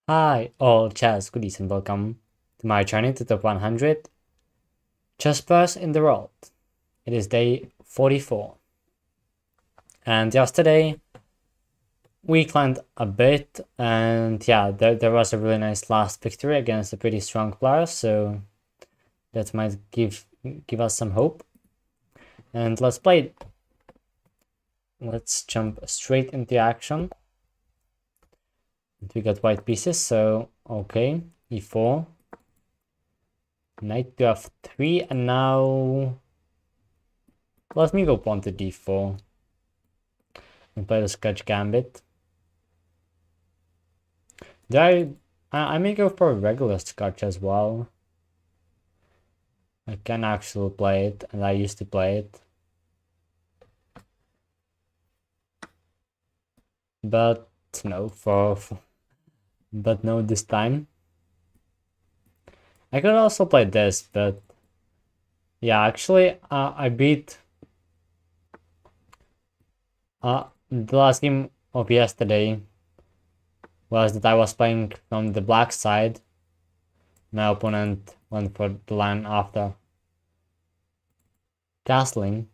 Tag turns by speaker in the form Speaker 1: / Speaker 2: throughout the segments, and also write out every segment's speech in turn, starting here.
Speaker 1: Hi, all chess goodies and welcome to my journey to top 100 chess players in the world. It is day 44. And yesterday we climbed a bit, and yeah, there was a really nice last victory against a pretty strong player, so that might give us some hope. And let's play it. Let's jump straight into action. And we got white pieces, so okay, e4. Knight to f3, and now let me go pawn to d4 and play the Scotch Gambit. I may go for a regular Scotch as well. I can actually play it, and I used to play it. But no, but no this time. I could also play this, but yeah, actually, I beat the last game of yesterday was that I was playing from the black side. My opponent went for the line after castling.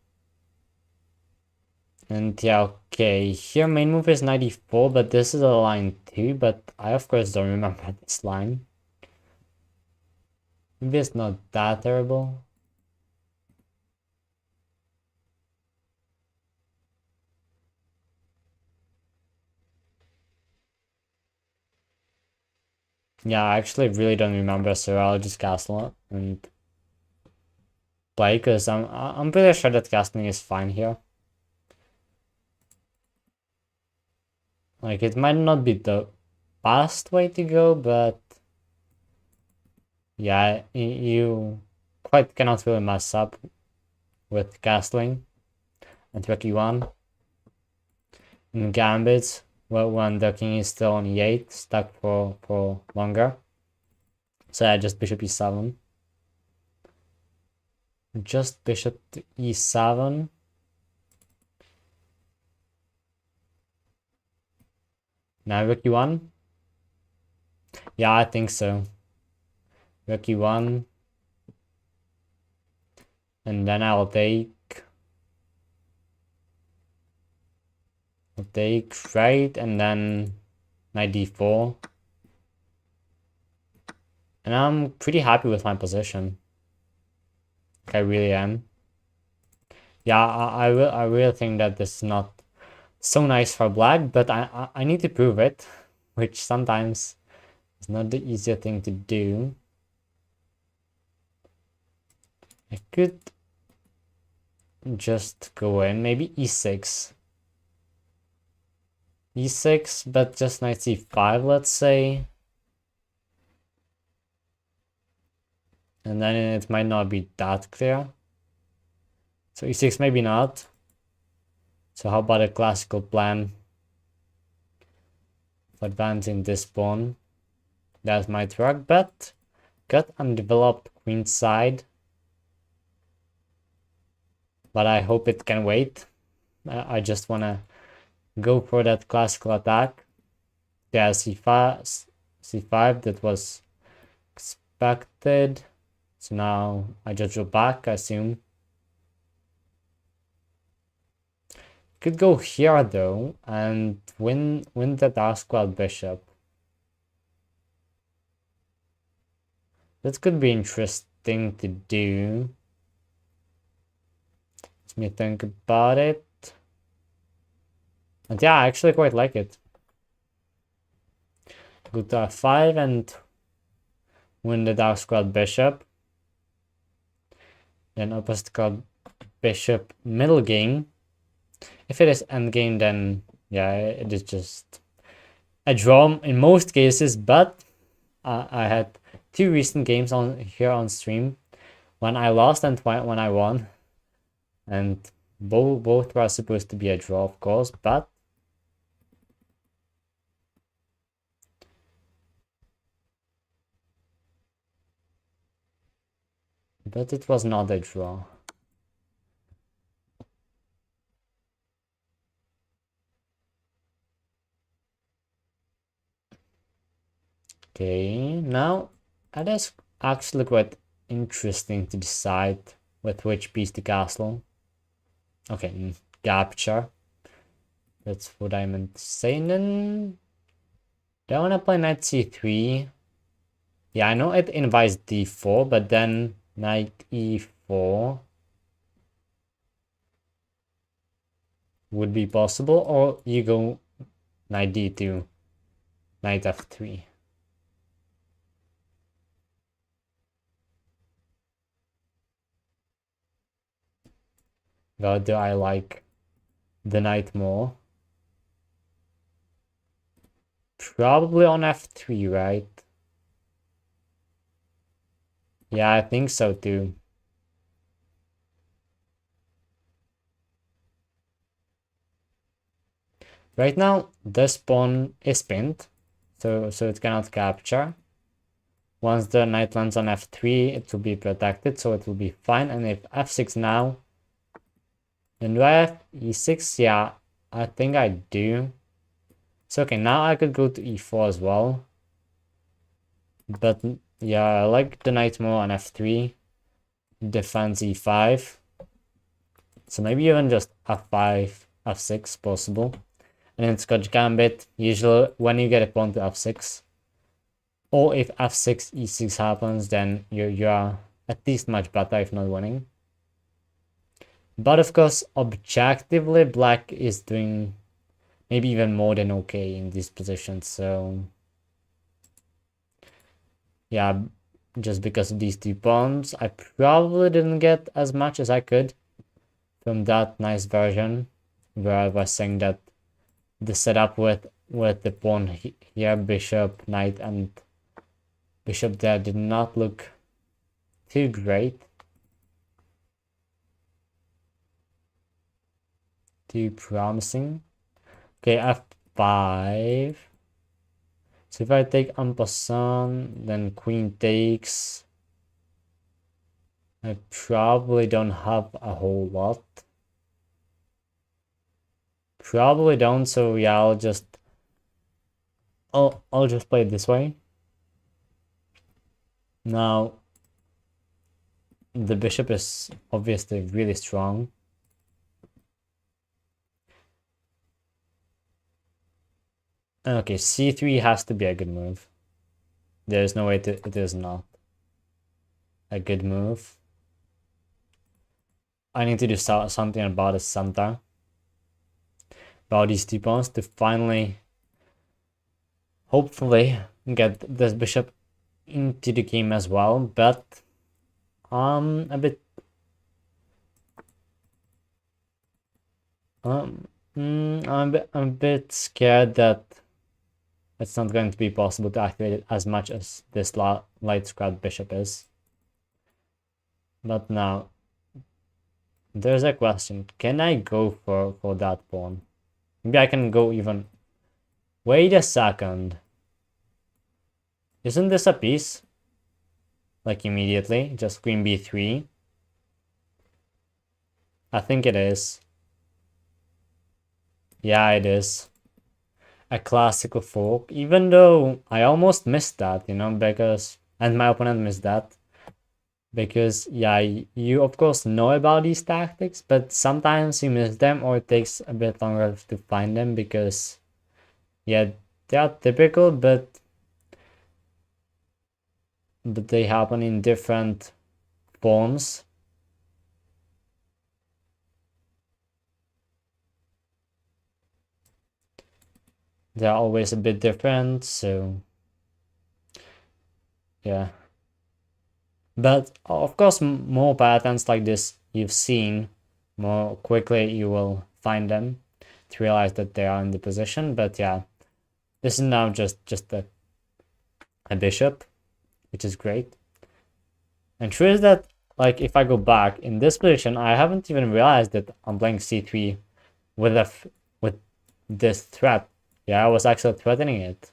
Speaker 1: And yeah, okay, here main move is 94, but this is a line too, but I of course don't remember this line. Maybe it's not that terrible. Yeah, I actually really don't remember, so I'll just castle and play, because I'm pretty sure that castling is fine here. Like, it might not be the fast way to go, but yeah, you quite cannot really mess up with castling and rook e1 in gambits. Well, when the king is still on e8, stuck for longer. So yeah, just bishop e7. Just bishop to e7. Now rook e1. Yeah, I think so. Rook e1. And then I'll take right, and then knight d4. And I'm pretty happy with my position. I really am. Yeah, I really think that this is not so nice for black, but I need to prove it, which sometimes is not the easier thing to do. I could just go in, maybe e6. e6, but just knight c5, let's say. And then it might not be that clear. So e6 maybe not. So how about a classical plan for advancing this pawn? That might work, but got undeveloped queen side. But I hope it can wait. I just wanna go for that classical attack. Yeah, c5, that was expected. So now I just go back, I assume. Could go here though and win the dark squad bishop. That could be interesting to do. Let me think about it. And yeah, I actually quite like it. Go to f5 and win the dark squad bishop. Then opposite squad bishop middle game. If it is endgame, then yeah, it is just a draw in most cases, but I had two recent games on here on stream when I lost and when I won, and both were supposed to be a draw, of course, but it was not a draw. Okay, now that is actually quite interesting to decide with which piece to castle. Okay, capture. That's what I meant to say. And then do I want to play knight c3? Yeah, I know it invites d4, but then knight e4 would be possible, or you go knight d2, knight f3. Well, do I like the knight more? Probably on f3, right? Yeah, I think so too. Right now, this pawn is pinned, so it cannot capture. Once the knight lands on f3, it will be protected, so it will be fine. And if f6 now, then do I have e6? Yeah, I think I do. So okay, now I could go to e4 as well. But yeah, I like the knight more on f3. Defense e5. So maybe even just f5, f6 possible. And in Scotch Gambit, usually when you get a pawn to f6, or if f6, e6 happens, then you're at least much better if not winning. But of course, objectively, black is doing maybe even more than okay in this position. So yeah, just because of these 2 pawns, I probably didn't get as much as I could from that nice version where I was saying that the setup with the pawn here, bishop, knight, and bishop there did not look too great. Too promising. Okay, f5. So if I take en passant, then queen takes. I probably don't have a whole lot. Probably don't, so yeah, I'll just play it this way. Now the bishop is obviously really strong. Okay, c3 has to be a good move. There's no way it is not a good move. I need to do something about the center. About these 2 pawns to finally, hopefully, get this bishop into the game as well. But I'm a bit I'm a bit scared that it's not going to be possible to activate it as much as this light squared bishop is. But now, there's a question. Can I go for that pawn? Maybe I can go even... Wait a second. Isn't this a piece? Like immediately? Just queen b3? I think it is. Yeah, it is. A classical fork, even though I almost missed that, you know, because... And my opponent missed that. Because, yeah, you of course know about these tactics, but sometimes you miss them or it takes a bit longer to find them because, yeah, they are typical, but they happen in different forms. They're always a bit different, so yeah. But of course, more patterns like this you've seen, more quickly you will find them to realize that they are in the position. But yeah, this is now just a bishop, which is great. And true is that, like, if I go back in this position, I haven't even realized that I'm playing c3 with this threat. Yeah, I was actually threatening it.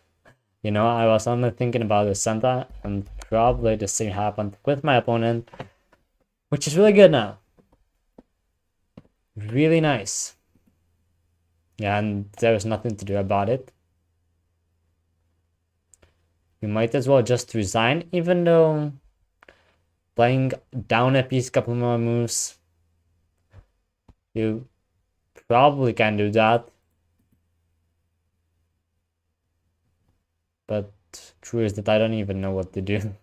Speaker 1: You know, I was only thinking about the center, and probably the same happened with my opponent, which is really good now. Really nice. Yeah, and there is nothing to do about it. You might as well just resign, even though playing down a piece, couple more moves, you probably can do that. But true is that I don't even know what to do.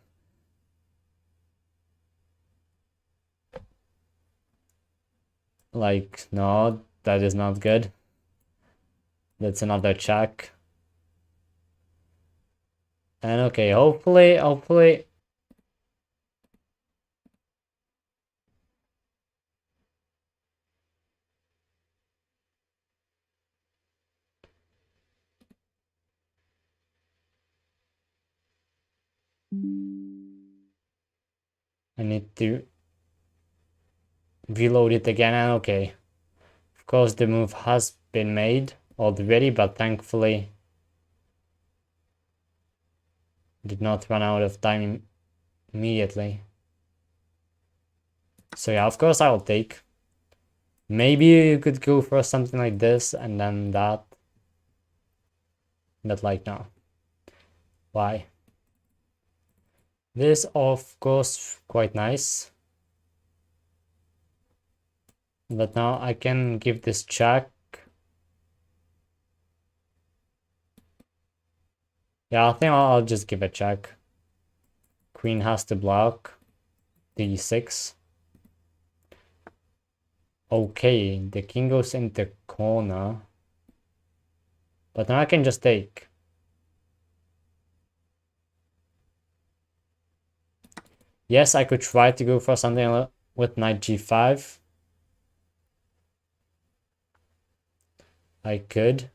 Speaker 1: Like, no, that is not good. That's another check. And okay, hopefully. I need to reload it again, and okay. Of course, the move has been made already, but thankfully did not run out of time immediately. So yeah, of course I will take. Maybe you could go for something like this and then that. But like, no. Why? This, of course, quite nice. But now I can give this check. Yeah, I think I'll just give a check. Queen has to block. D6. Okay, the king goes in the corner. But now I can just take. Yes, I could try to go for something with knight g5. I could.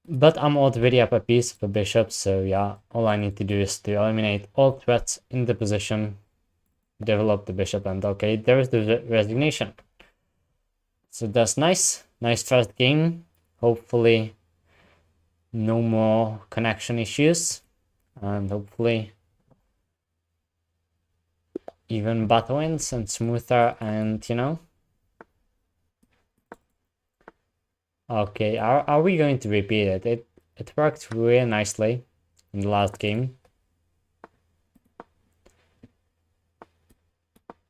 Speaker 1: But I'm already up a piece of a bishop, so yeah, all I need to do is to eliminate all threats in the position, develop the bishop, and okay, there is the resignation. So that's nice. Nice first game. Hopefully no more connection issues, and hopefully even battle wins and smoother, and you know. Okay, are we going to repeat it? It worked really nicely in the last game.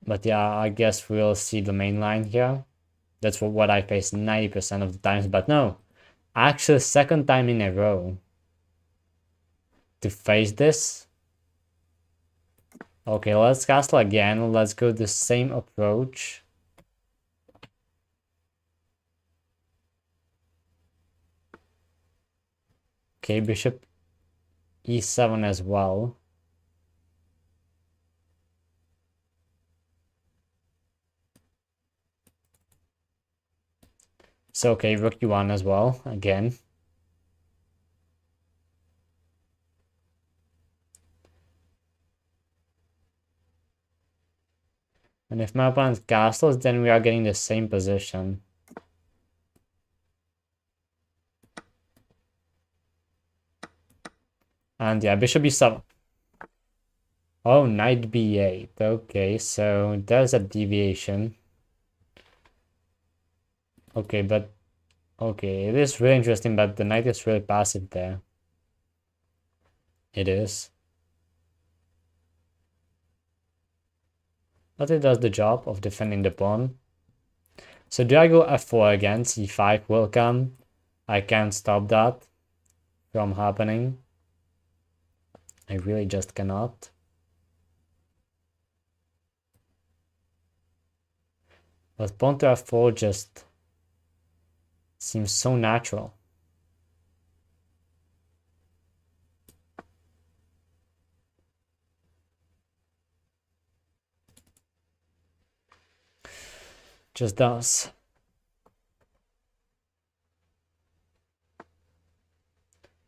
Speaker 1: But yeah, I guess we'll see the main line here. That's what I face 90% of the times, but no. Actually, second time in a row to face this. Okay, let's castle again. Let's go the same approach. Okay, bishop e7 as well. So okay, rook e1 as well, again. And if my opponent castles, then we are getting the same position. And yeah, bishop e7. Oh, knight b8. Okay, so there's a deviation. Okay, but okay, it is really interesting, but the knight is really passive there. It is. But it does the job of defending the pawn. So do I go f4 again? c5 will come. I can't stop that from happening. I really just cannot. But pawn to f4 just seems so natural. Just does.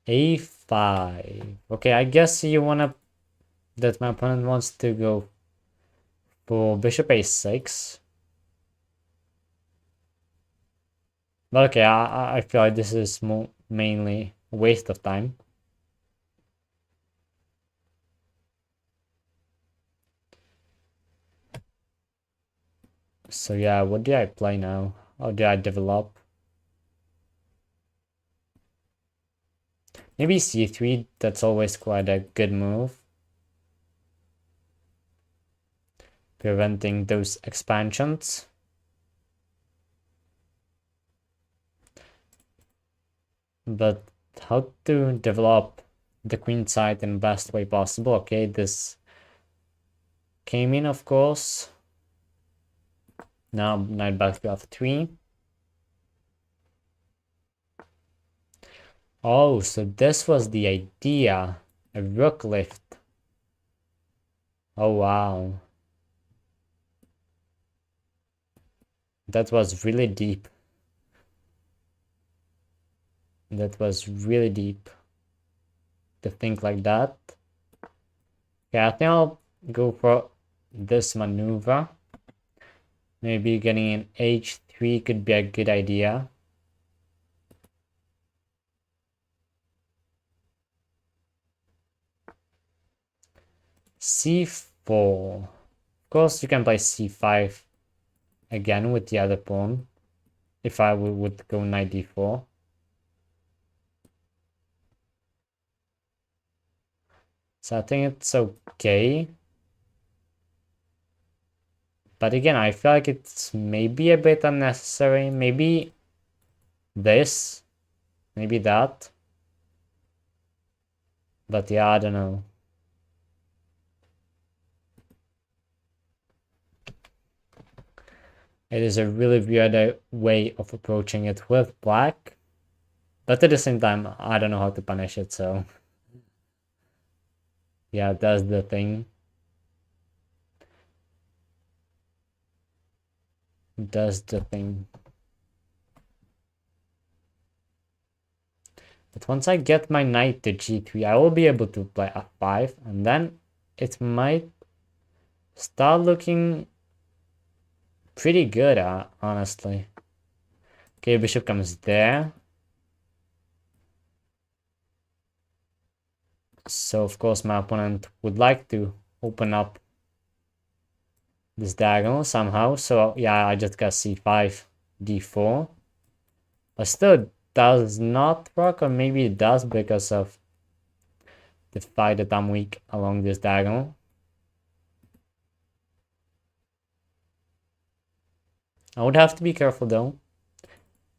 Speaker 1: a5. Okay, I guess you wanna that my opponent wants to go for bishop a6. But okay, I feel like this is mainly a waste of time. So yeah, what do I play now? How do I develop? Maybe c3, that's always quite a good move. Preventing those expansions. But how to develop the queen side in the best way possible? Okay, this came in, of course. Now knight back to f3. Oh, so this was the idea. A rook lift. Oh, wow. That was really deep. That was really deep to think like that. Yeah, I think I'll go for this maneuver. Maybe getting an h3 could be a good idea. c4. Of course, you can play c5 again with the other pawn. If I would go knight d4. So I think it's okay. But again, I feel like it's maybe a bit unnecessary. Maybe this. Maybe that. But yeah, I don't know. It is a really weird way of approaching it with black. But at the same time, I don't know how to punish it, so... yeah, that's the thing. That's the thing. But once I get my knight to g3, I will be able to play f5, and then it might start looking pretty good, honestly. Okay, bishop comes there. So, of course, my opponent would like to open up this diagonal somehow. So, yeah, I just got c5, d4. But still, does not work, or maybe it does because of the fact that I'm weak along this diagonal. I would have to be careful though.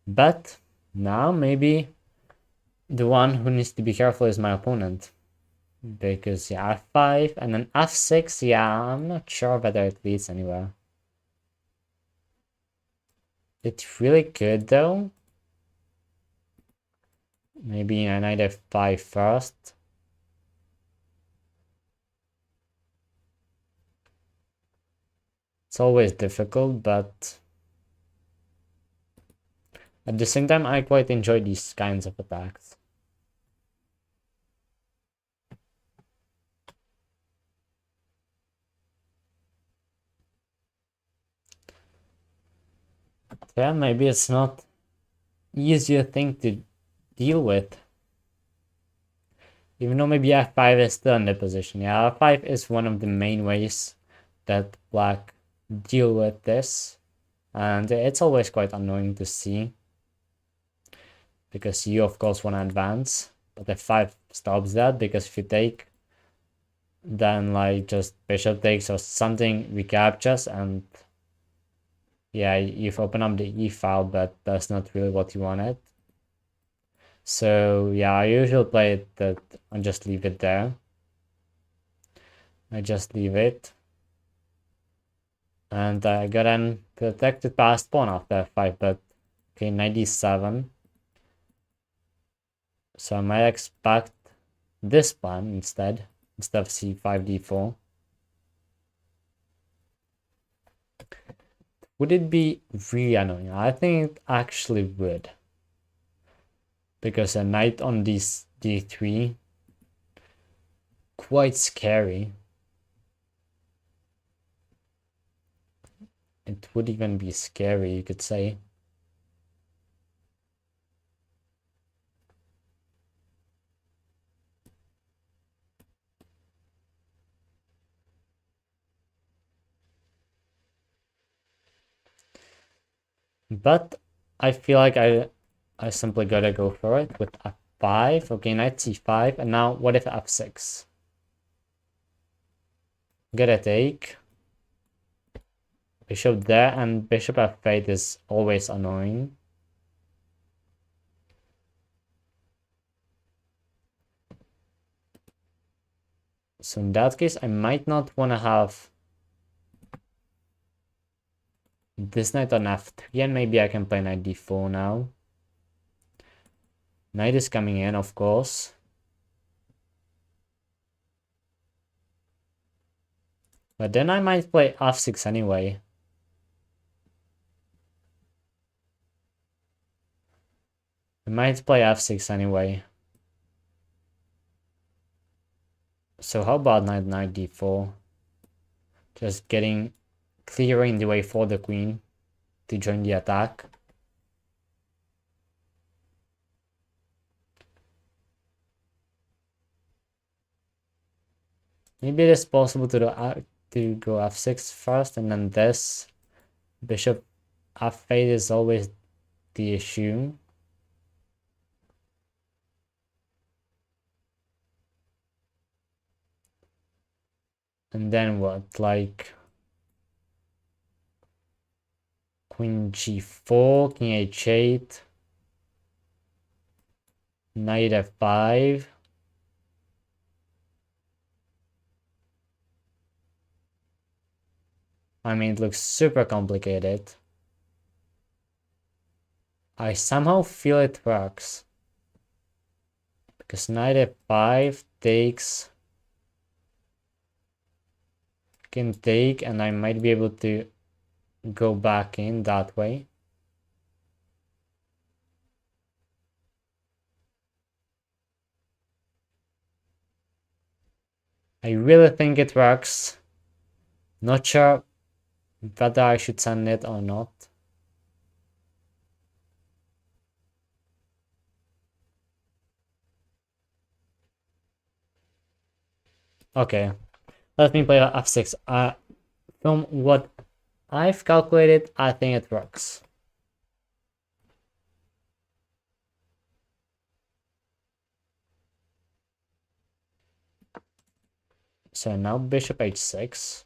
Speaker 1: But now maybe the one who needs to be careful is my opponent. Because yeah, f5 and then f6, yeah, I'm not sure whether it leads anywhere. It really could though. Maybe knight f5 first. It's always difficult, but at the same time, I quite enjoy these kinds of attacks. Yeah, maybe it's not easier thing to deal with. Even though maybe f5 is still in the position. Yeah, f5 is one of the main ways that black deal with this. And it's always quite annoying to see. Because you, of course, want to advance. But f5 stops that, because if you take, then like just bishop takes or something recaptures, and yeah, you've opened up the e file, but that's not really what you wanted. So yeah, I usually play it that I just leave it there. I just leave it. And I got an protected passed pawn after f5, but okay, 97. So I might expect this plan instead of c5, d4. Would it be really annoying? I think it actually would. Because a knight on this d3, quite scary. It would even be scary, you could say. But I feel like I simply gotta go for it with f5. Okay, knight c5. And now what if f6? Get a take. Bishop there, and bishop f8 is always annoying. So in that case, I might not want to have this knight on f3, and maybe I can play knight d4 now. Knight is coming in, of course. But then I might play f6 anyway. I might play f6 anyway. So how about knight d4? Just clearing the way for the queen to join the attack. Maybe it is possible to go f6 first, and then this bishop f8 is always the issue. And then what? Like queen g4, king h8, knight f5. I mean, it looks super complicated. I somehow feel it works. Because knight f5 takes, can take, and I might be able to go back in that way. I really think it works. Not sure whether I should send it or not. Okay, let me play f6. From what I've calculated, I think it works. So now bishop h6.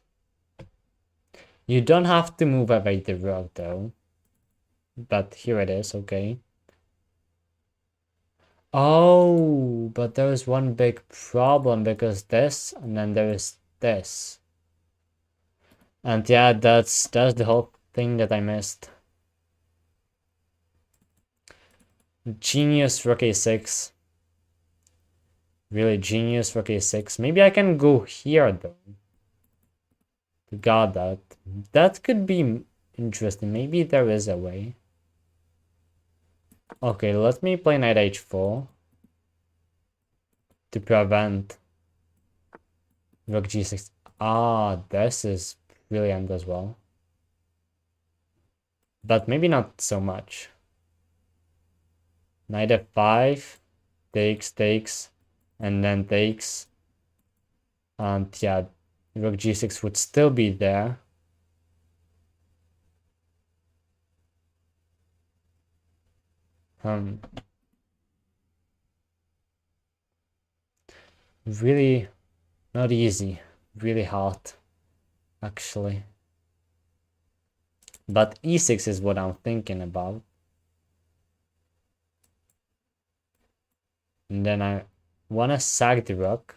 Speaker 1: You don't have to move away the rook though. But here it is, okay. Oh, but there is one big problem, because this, and then there is this. And yeah, that's the whole thing that I missed. Genius rook a6. Really genius rook a6. Maybe I can go here though. Got that. That could be interesting. Maybe there is a way. Okay, let me play knight h4 to prevent rook g6. Ah, this is brilliant as well. But maybe not so much. Knight f5 takes, and then takes. And yeah, rook g6 would still be there. Really not easy, really hard, actually. But e6 is what I'm thinking about. And then I want to sack the rook.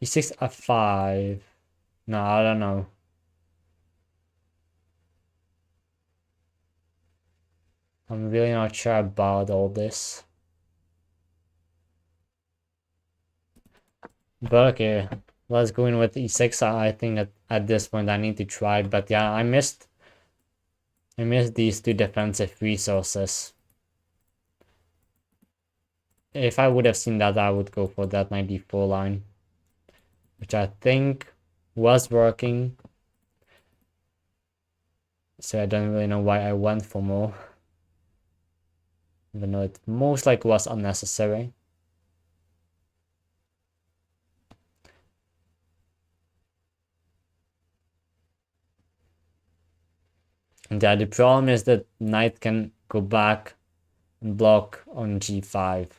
Speaker 1: e6 f5. No, I don't know. I'm really not sure about all this. But okay, let's go in with e6. I think that at this point I need to try. But yeah, I missed these two defensive resources. If I would have seen that, I would go for that knight d4 line, which I think was working. So I don't really know why I went for more, even though it most likely was unnecessary. And yeah, the problem is that knight can go back and block on g5.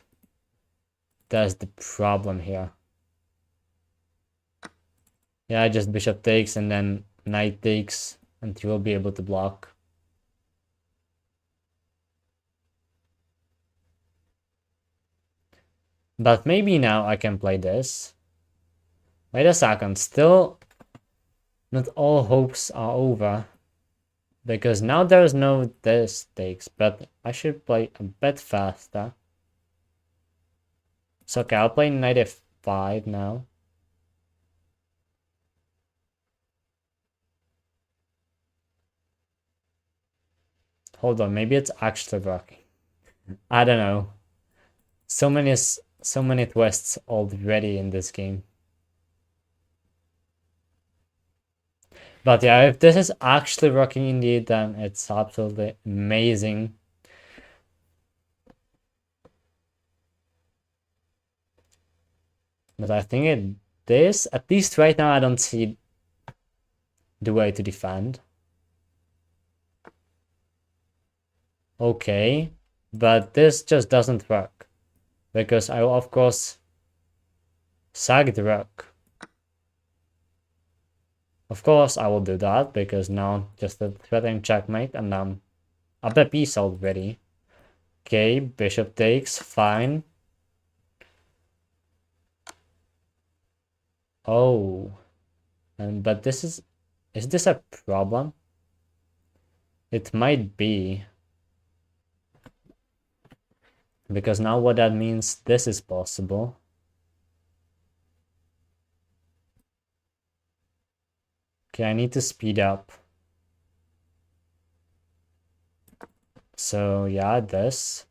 Speaker 1: That's the problem here. Yeah, just bishop takes and then knight takes, and he will be able to block. But maybe now I can play this. Wait a second, still not all hopes are over. Because now there's no this takes, but I should play a bit faster. So okay, I'll play knight f5 now. Hold on, maybe it's actually working. I don't know. So many twists already in this game. But yeah, if this is actually working indeed, then it's absolutely amazing. But I think at least right now, I don't see the way to defend. Okay, but this just doesn't work. Because I will, of course, sag the rook. Of course, I will do that, because now just a threatening checkmate, and I'm up a piece already. Okay, bishop takes, fine. Oh, but is this a problem? It might be. Because now what that means, this is possible. Okay, I need to speed up. So yeah, this.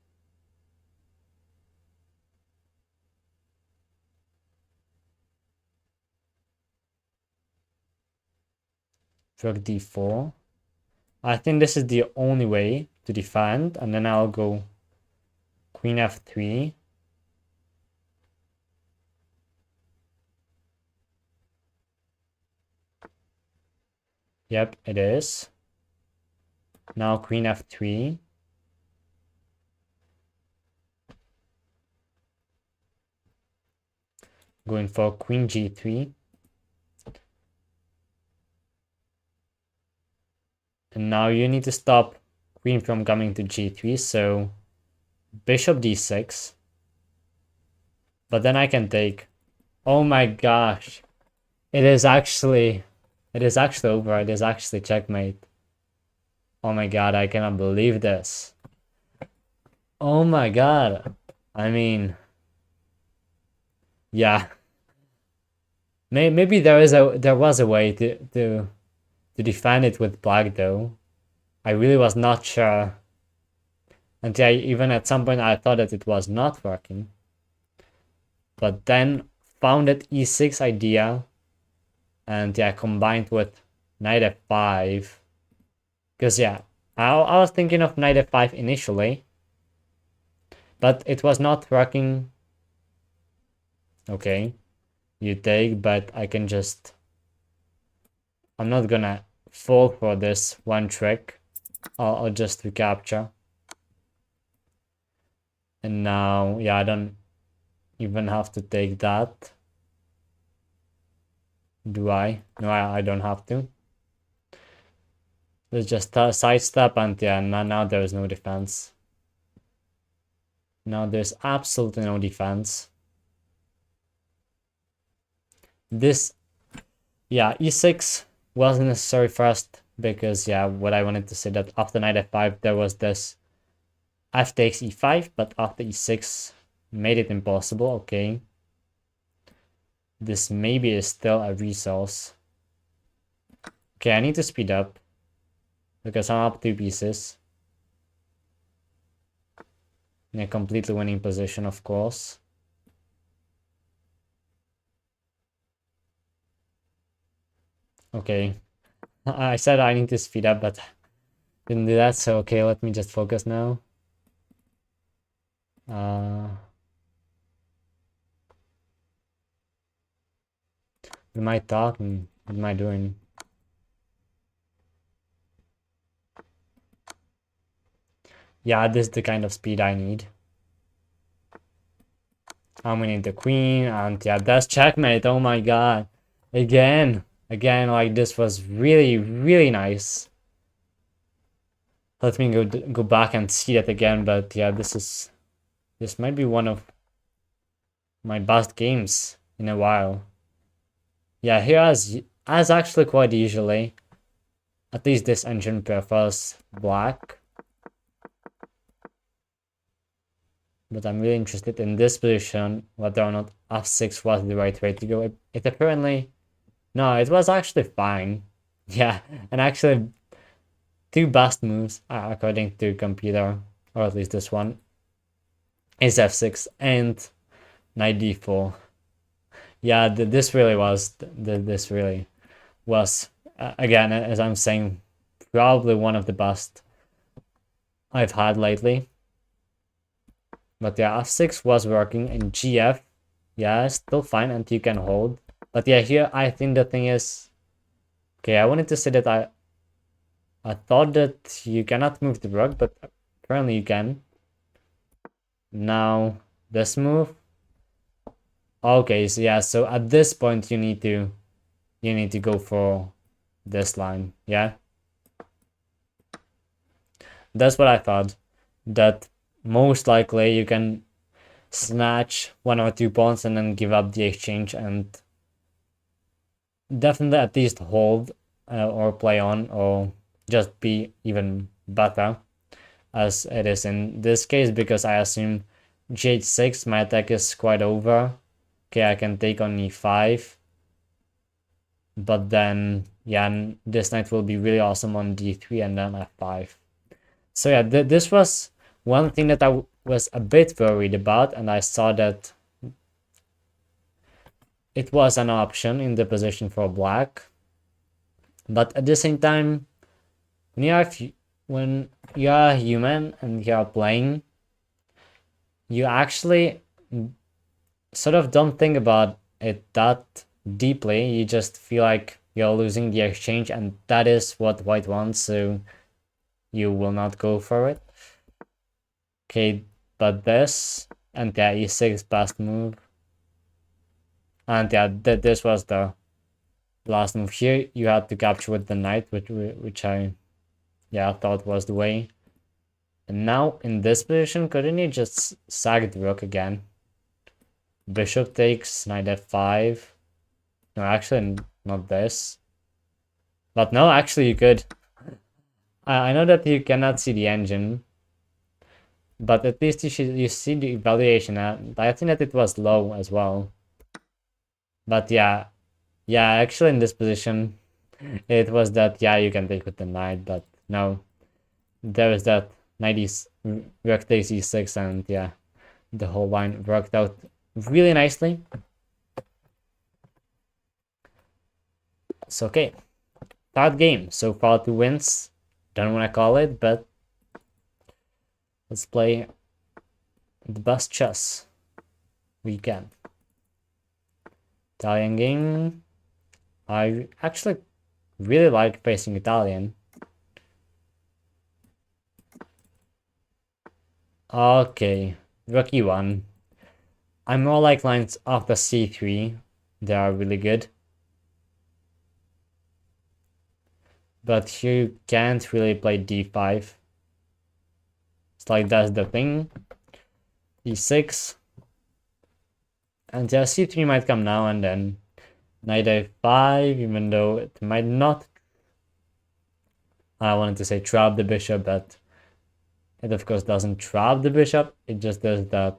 Speaker 1: Rook d4. I think this is the only way to defend, and then I'll go queen f3. Yep, it is. Now queen f3. Going for queen g3. And now you need to stop queen from coming to g3, so bishop d6. But then I can take... Oh my gosh. It is actually over. It is actually checkmate. Oh my god, I cannot believe this. Oh my god. I mean... Yeah. Maybe there was a way to defend it with black though. I really was not sure. And yeah, even at some point I thought that it was not working. But then found that e6 idea, and yeah, combined with knight f5. Because yeah, I was thinking of knight f5 initially, but it was not working. Okay, you take, but I can just... I'm not gonna fall for this one trick. I'll just recapture. And now, yeah, I don't even have to take that. Do I? No, I don't have to. Let's just sidestep, and yeah, now there's no defense. Now there's absolutely no defense. This, yeah, e6 wasn't necessary first, because yeah, what I wanted to say that after knight f5 there was this f takes e5, but after e6 made it impossible. Okay, this maybe is still a resource. Okay, I need to speed up because I'm up 2 pieces in a completely winning position, of course. Okay, I said I need to speed up, but didn't do that, so okay, let me just focus now. What am I talking? What am I doing? Yeah, this is the kind of speed I need. I'm winning the queen, and yeah, that's checkmate. Oh my god. Again, like this was really, really nice. Let me go back and see that again, but yeah, this might be one of my best games in a while. Yeah, here as actually quite easily. At least this engine prefers black. But I'm really interested in this position, whether or not f6 was the right way to go. It apparently... No, it was actually fine. Yeah, and actually two best moves, according to computer, or at least this one, is f6 and knight d4. Yeah, this really was, this really was, again, as I'm saying, probably one of the best I've had lately. But yeah, f6 was working, and gf, yeah, still fine, and you can hold. But yeah, here I think the thing is, okay, I wanted to say that I thought that you cannot move the rook, but apparently you can. Now this move. Okay, so yeah, so at this point you need to go for this line, yeah. That's what I thought. That most likely you can snatch 1 or 2 pawns and then give up the exchange and definitely at least hold or play on or just be even better as it is in this case, because I assume g6, my attack is quite over. Okay, I can take on e5, but then yeah, this knight will be really awesome on d3 and then f5. So yeah, this was one thing that I was a bit worried about, and I saw that it was an option in the position for black. But at the same time, when you are human and you are playing, you actually sort of don't think about it that deeply. You just feel like you're losing the exchange, and that is what white wants, so you will not go for it. Okay, but this, and yeah, e6 best move. And yeah, this was the last move here. You had to capture with the knight, which I thought was the way. And now in this position, couldn't you just sack the rook again? Bishop takes, knight f5. No, actually not this. But no, actually you could. I know that you cannot see the engine, but at least you see the evaluation. I think that it was low as well. But yeah, actually in this position, it was that, yeah, you can take with the knight, but no. There is that knight rook takes e6, and yeah, the whole line worked out really nicely. So okay, third game. So far 2 wins. Don't want to call it, but let's play the best chess we can. Italian game. I actually really like facing Italian. Okay, rook e1. I'm more like lines after c3. They are really good. But here you can't really play d5. It's like that's the thing. e6. And yeah, c3 might come now and then. Knight a5, even though it might not. I wanted to say trap the bishop, but it of course doesn't trap the bishop. It just does that.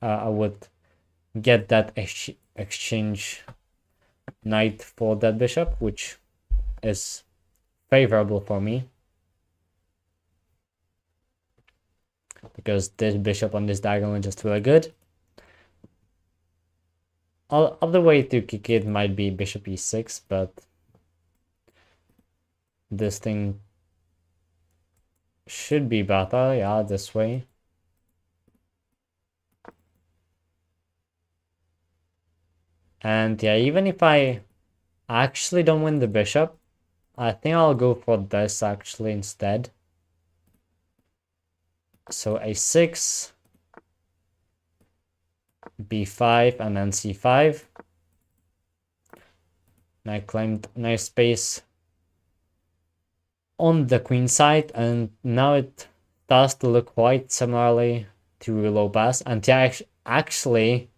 Speaker 1: I would get that exchange knight for that bishop, which is favorable for me, because this bishop on this diagonal is just really good. Other way to kick it might be bishop e6, but this thing should be better. Yeah, this way. And yeah, even if I actually don't win the bishop, I think I'll go for this actually instead. So a6, b5, and then c5. And I claimed nice space on the queen side, and now it starts to look quite similarly to low pass. And yeah, actually,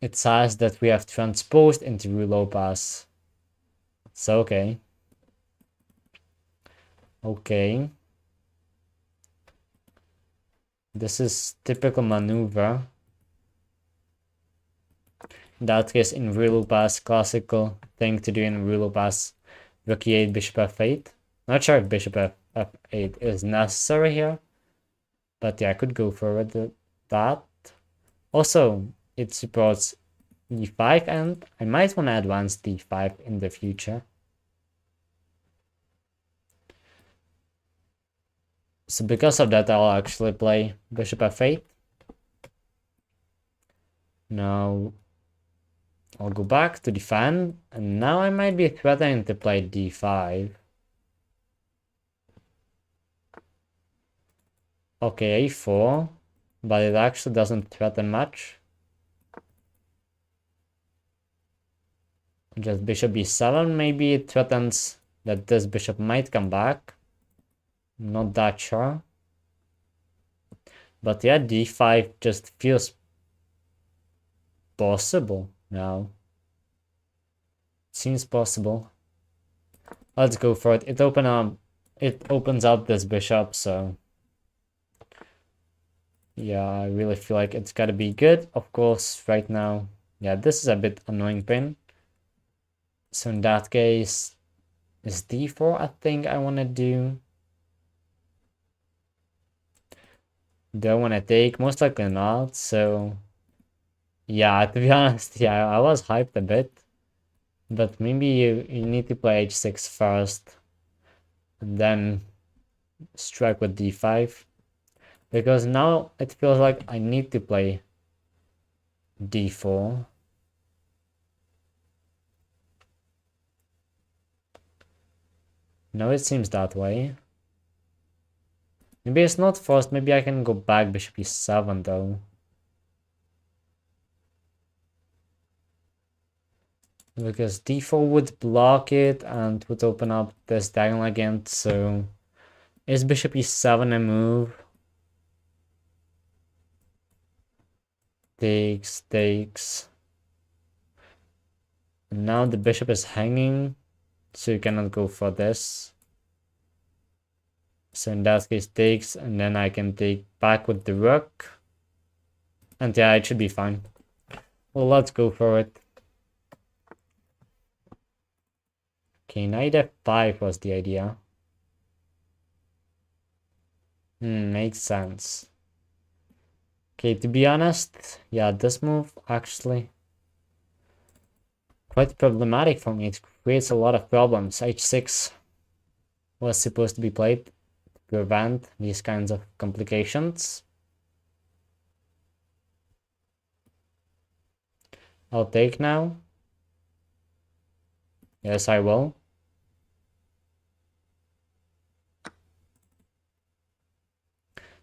Speaker 1: it says that we have transposed into low pass. So okay. Okay. This is typical maneuver. In that case, in real pass, classical thing to do in real pass, rook e8, bishop f8. Not sure if bishop f8 is necessary here, but yeah, I could go for that. Also, it supports e5, and I might want to advance d5 in the future. So because of that, I'll actually play bishop f8. Now I'll go back to defend, and now I might be threatening to play d5. Okay, a4, but it actually doesn't threaten much. Just bishop b7, maybe it threatens that this bishop might come back. Not that sure. But yeah, d5 just feels possible now. Seems possible. Let's go for it. It opens up this bishop, so yeah, I really feel like it's gotta be good. Of course, right now, yeah, this is a bit annoying pin. So in that case, is d4 I think I want to do. Do I want to take? Most likely not, so yeah, to be honest, yeah, I was hyped a bit. But maybe you need to play h6 first, and then strike with d5. Because now it feels like I need to play d4. No, it seems that way. Maybe it's not forced, maybe I can go back bishop e7 though. Because d4 would block it and would open up this diagonal again, so is bishop e7 a move? Takes. And now the bishop is hanging, so you cannot go for this. So in that case, takes, and then I can take back with the rook. And yeah, it should be fine. Well, let's go for it. Okay, knight f5 was the idea. Makes sense. Okay, to be honest, yeah, this move actually quite problematic for me. It creates a lot of problems. h6 was supposed to be played to prevent these kinds of complications. I'll take now. Yes, I will.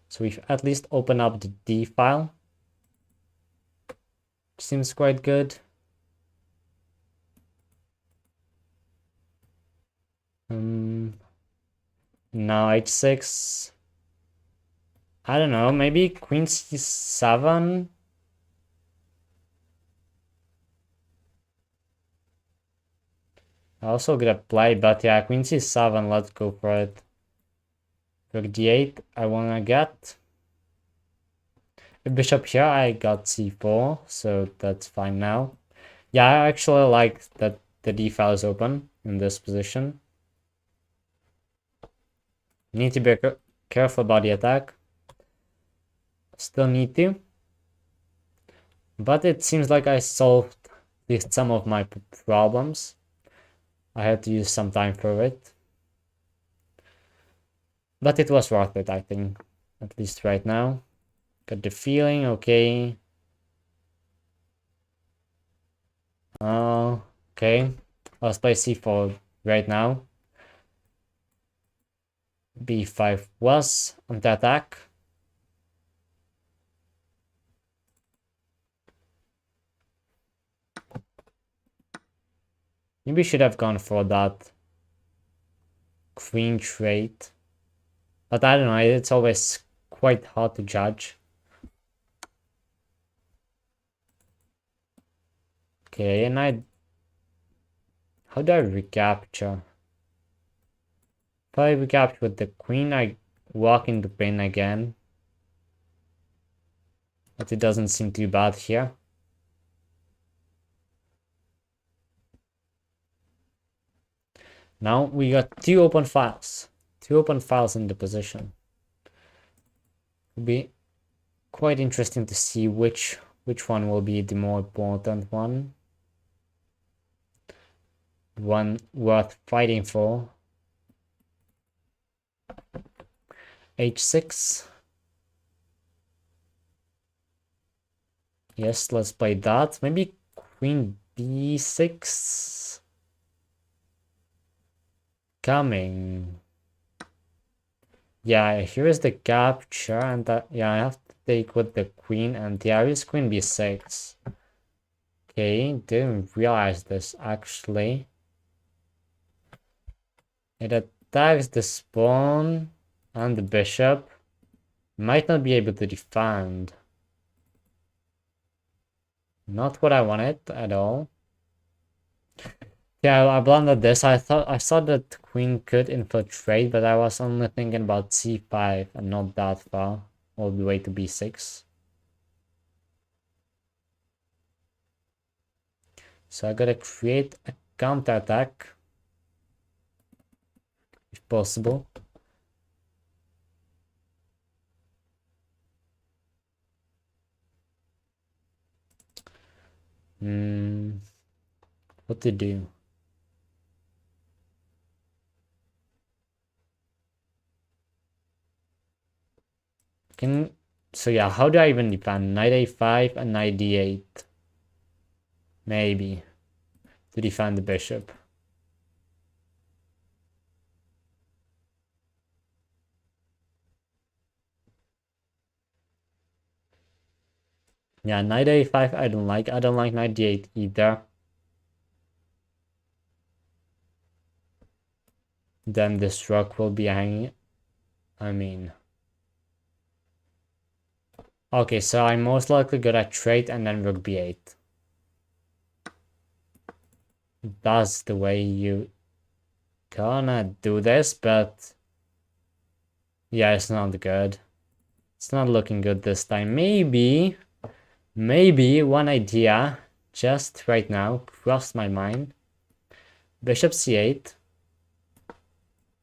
Speaker 1: So we've at least opened up the D file. Seems quite good. Now h6. I don't know, maybe queen c7. I also gonna play, but yeah, queen c7, let's go for it. Rook d8, I wanna get. Bishop here, I got c4, so that's fine now. Yeah, I actually like that the d file is open in this position. Need to be careful about the attack. Still need to. But it seems like I solved at least some of my problems. I had to use some time for it. But it was worth it, I think. At least right now. Got the feeling, okay. Okay. Let's play c4 right now. b5 was under attack. Maybe should have gone for that queen trade. But I don't know, it's always quite hard to judge. Okay, and how do I recapture? If I recapture with the queen, I walk into pain again. But it doesn't seem too bad here. Now we got two open files. Two open files in the position. It'll be quite interesting to see which one will be the more important one. One worth fighting for. h6. Yes, let's play that. Maybe queen b6. Coming. Yeah, here is the capture, and yeah, I have to take with the queen, and yeah, it's queen b6. Okay, didn't realize this actually. It attacks the pawn and the bishop. Might not be able to defend. Not what I wanted at all. Yeah, I blundered this. I thought that the queen could infiltrate, but I was only thinking about c5 and not that far, all the way to b6. So I gotta create a counterattack, if possible. What to do? So yeah, how do I even defend? Knight a5 and knight d8. Maybe. To defend the bishop. Yeah, knight a5 I don't like. I don't like knight d8 either. Then this rook will be hanging. I mean... Okay, so I'm most likely good at trade and then rook b8. That's the way you gonna do this, but... Yeah, it's not good. It's not looking good this time. Maybe one idea just right now crossed my mind. Bishop c8.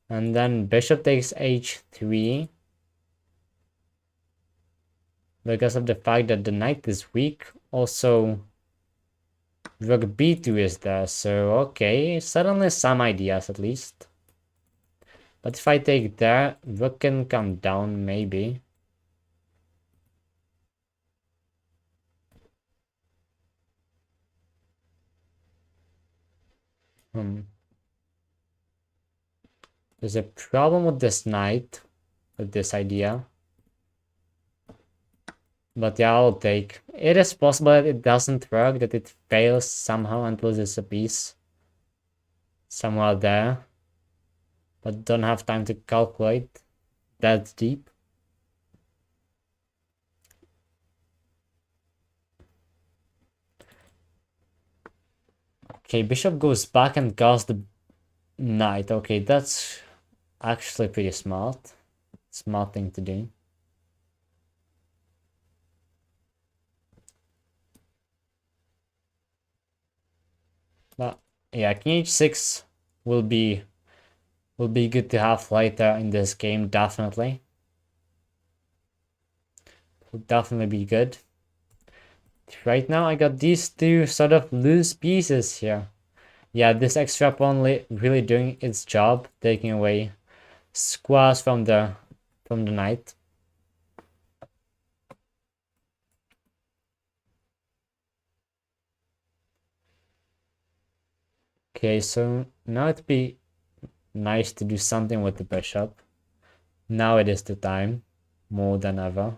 Speaker 1: And then bishop takes h3. Because of the fact that the knight is weak. Also, rook b2 is there. So, okay, suddenly some ideas at least. But if I take there, rook can come down maybe. There's a problem with this knight, with this idea. But yeah, I'll take. It is possible that it doesn't work, that it fails somehow and loses a piece. Somewhere there. But don't have time to calculate that deep. Okay, bishop goes back and guards the knight. Okay, that's actually pretty smart. Smart thing to do. But yeah, king h6 will be good to have later in this game, definitely. Will definitely be good. Right now I got these two sort of loose pieces here. Yeah, this extra pawn really doing its job, taking away squares from the knight. Okay, so now it'd be nice to do something with the bishop. Now it is the time, more than ever.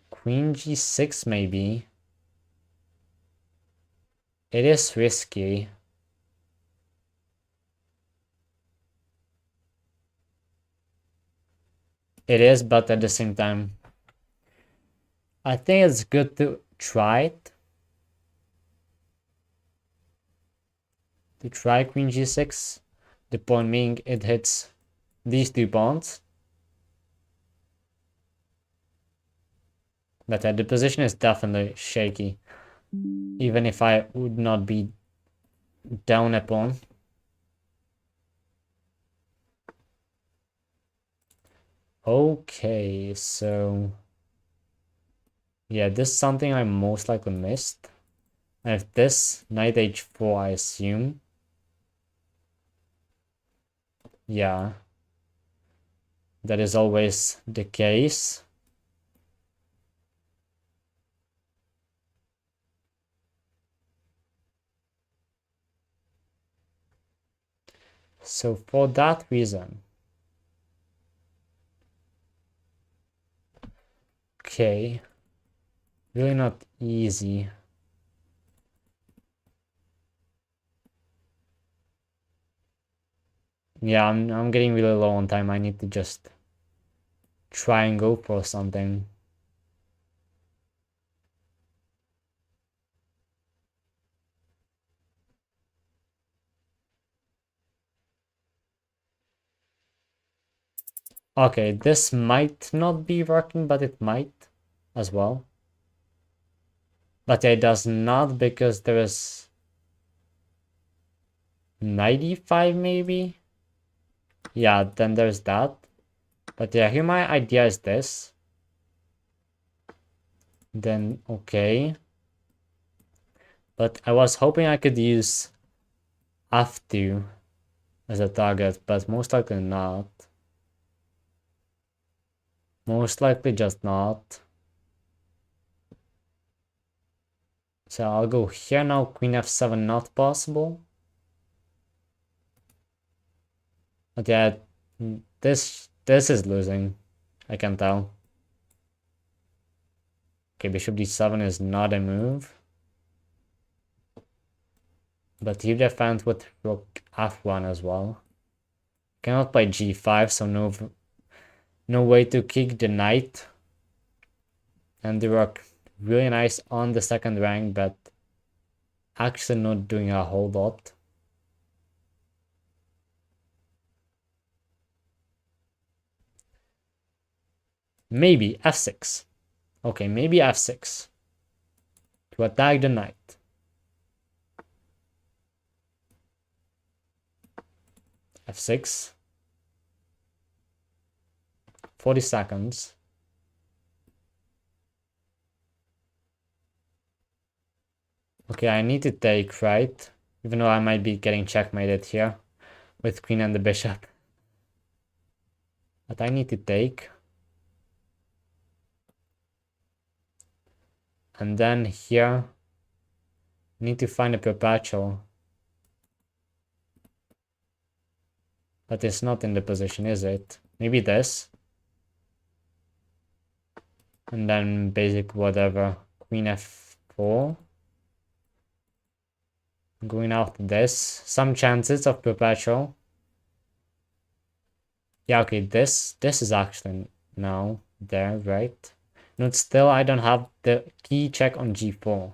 Speaker 1: Queen g6 maybe. It is risky. It is, but at the same time, I think it's good to try it. To try Queen g6. The point being it hits these two pawns. But the position is definitely shaky. Even if I would not be down a pawn. Okay, so yeah, this is something I most likely missed. I have this, knight h4, I assume. Yeah, that is always the case. So for that reason, okay, really not easy. Yeah, I'm getting really low on time. I need to just try and go for something. Okay, this might not be working, but it might as well. But it does not because there is 95 maybe? Yeah, then there's that. But yeah, here my idea is this. Then, okay. But I was hoping I could use f2 as a target, but most likely not. Most likely just not. So I'll go here now, queen f7 not possible. But yeah, this is losing, I can tell. Okay, bishop d7 is not a move. But you defend with rook f1 as well. Cannot play g5, so no way to kick the knight. And the rook really nice on the second rank, but actually not doing a whole lot. Maybe f6. Okay, maybe f6 to attack the knight. f6. 40 seconds. Okay, I need to take, right? Even though I might be getting checkmated here with queen and the bishop. But I need to take. And then here, need to find a perpetual. But it's not in the position, is it? Maybe this. And then basic whatever. Queen f4. Going after this. Some chances of perpetual. Yeah, okay, this is actually now there, right? Note still I don't have the key check on g4.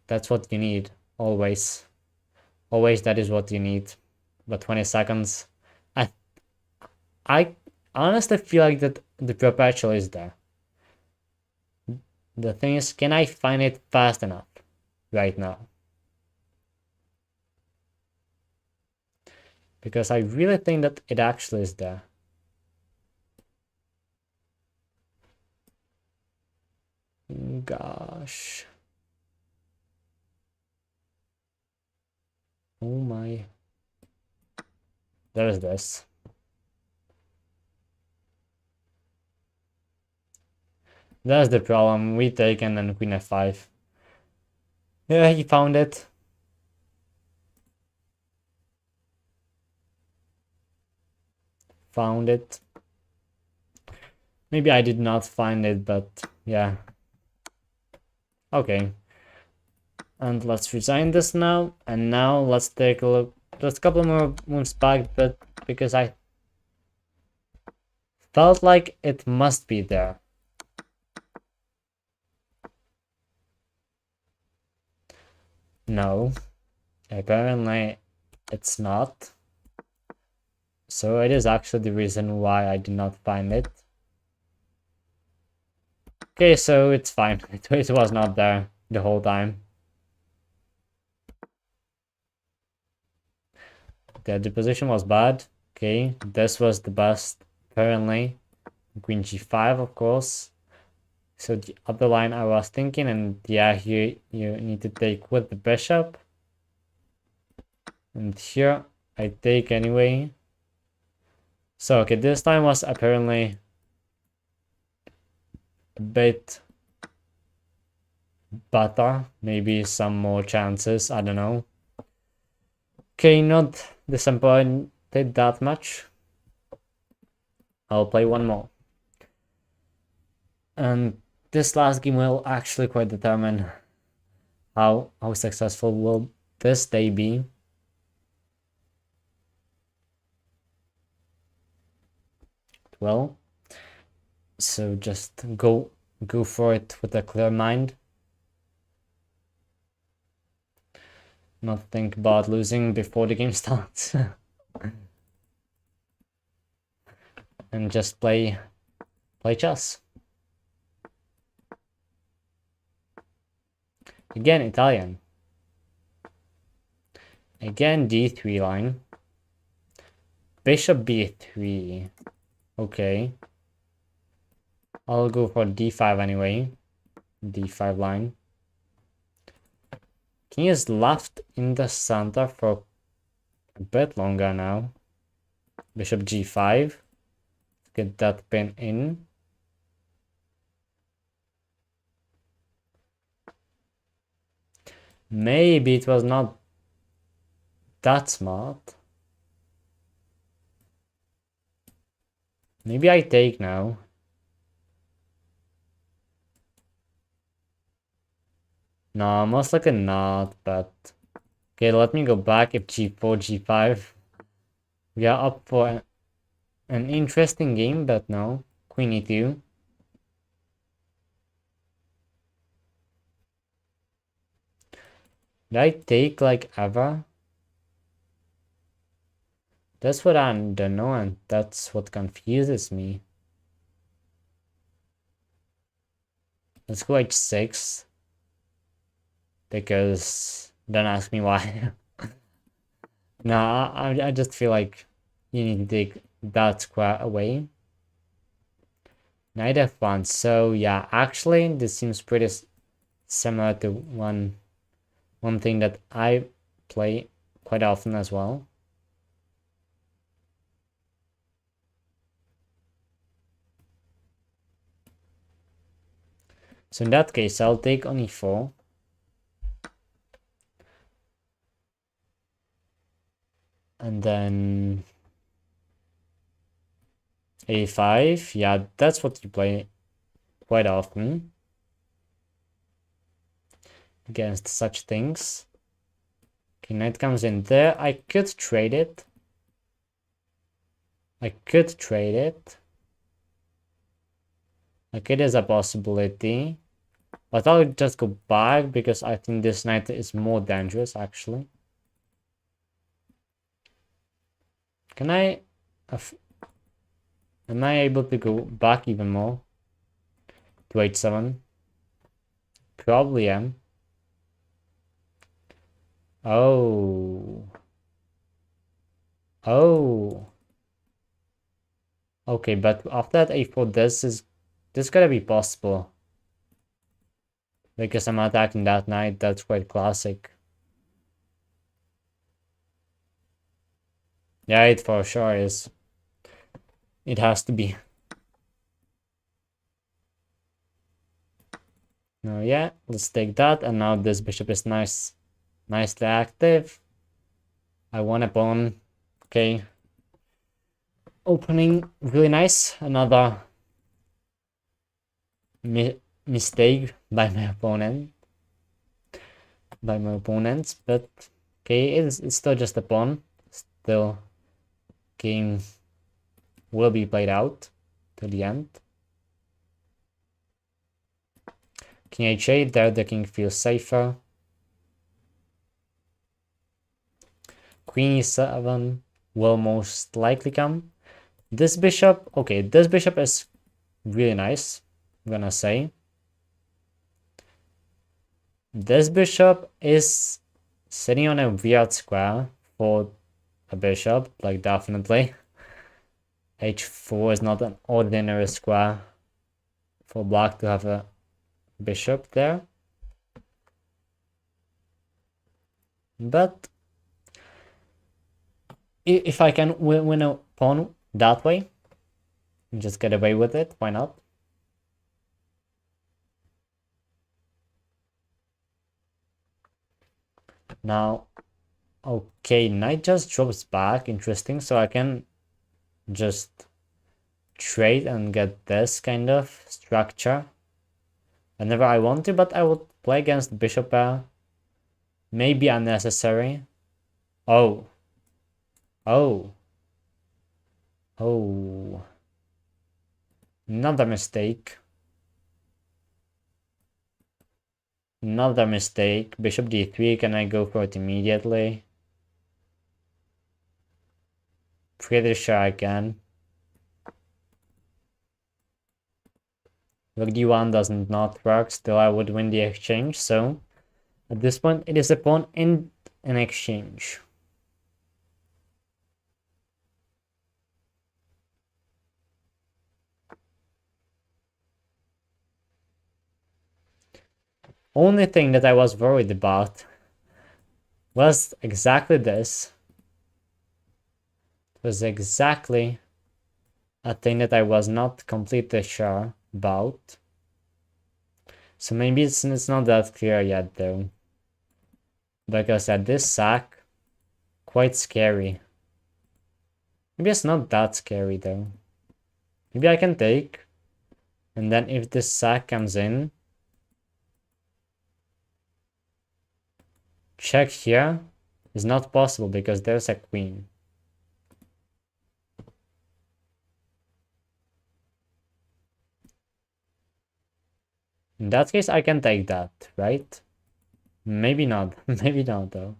Speaker 1: That's what you need, always. Always that is what you need. But 20 seconds. I honestly feel like that the perpetual is there. The thing is, can I find it fast enough right now? Because I really think that it actually is there. Gosh. Oh my. There's this. That's the problem. We take and then queen f5. Yeah, he found it. found it. Maybe I did not find it, but yeah. Okay. And let's resign this now. And now let's take a look. There's a couple more moves back, but because I felt like it must be there. No. Apparently it's not. So it is actually the reason why I did not find it. Okay, so it's fine. It was not there the whole time. The position was bad. Okay, this was the best, apparently. Queen g5, of course. So the other line I was thinking, and yeah, here you need to take with the bishop. And here I take anyway. So, okay, this time was apparently a bit better. Maybe some more chances, I don't know. Okay, not disappointed that much. I'll play one more. And this last game will actually quite determine how successful will this day be. Well, so just go for it with a clear mind. Not think about losing before the game starts. And just play chess. Again, Italian. Again, d3 line. Bishop b3. Okay. I'll go for d5 anyway. d5 line. King is left in the center for a bit longer now. Bishop g5. Get that pin in. Maybe it was not that smart. Maybe I take now. No, most likely not, but... Okay, let me go back if g4, g5. We are up for an interesting game, but no. Queen e2. Did I take like ever? That's what I don't know, and that's what confuses me. Let's go h6. Because don't ask me why. No, I just feel like you need to take that square away. Knight f1. So yeah, actually this seems pretty similar to one thing that I play quite often as well. So in that case, I'll take on e4. And then a5. Yeah, that's what you play quite often against such things. Okay, knight comes in there. I could trade it. Like it is a possibility. But I'll just go back because I think this knight is more dangerous actually. Can I... am I able to go back even more? To h7? Probably am. Oh. Oh. Okay, but after that a4, this gotta be possible. Because I'm attacking that knight, that's quite classic. Yeah, it for sure is. It has to be. Now, yeah, let's take that, and now this bishop is nicely active. I won a pawn. Okay. opening really nice. Another mistake by my opponent. But okay, it's still just a pawn. Still, game will be played out to the end. King h8, there the king feels safer. Queen e7 will most likely come. This bishop, okay, this bishop is really nice, I'm gonna say. This bishop is sitting on a weird square for a bishop, like definitely. h4 is not an ordinary square for black to have a bishop there. But if I can win a pawn that way, just get away with it, why not? Now, okay, knight just drops back, interesting, so I can just trade and get this kind of structure whenever I want to, but I would play against bishop pair. Maybe unnecessary. Oh. Oh. Oh. Another mistake. Another mistake. Bishop d3, can I go for it immediately? Pretty sure I can. Rook d1 does not work, still I would win the exchange, so at this point it is a pawn in an exchange. Only thing that I was worried about was exactly this. It was exactly a thing that I was not completely sure about. So maybe it's not that clear yet though. Because at this sack, quite scary. Maybe it's not that scary though. Maybe I can take. And then if this sack comes in, check here is not possible because there's a queen. In that case, I can take that, right? Maybe not. Maybe not though.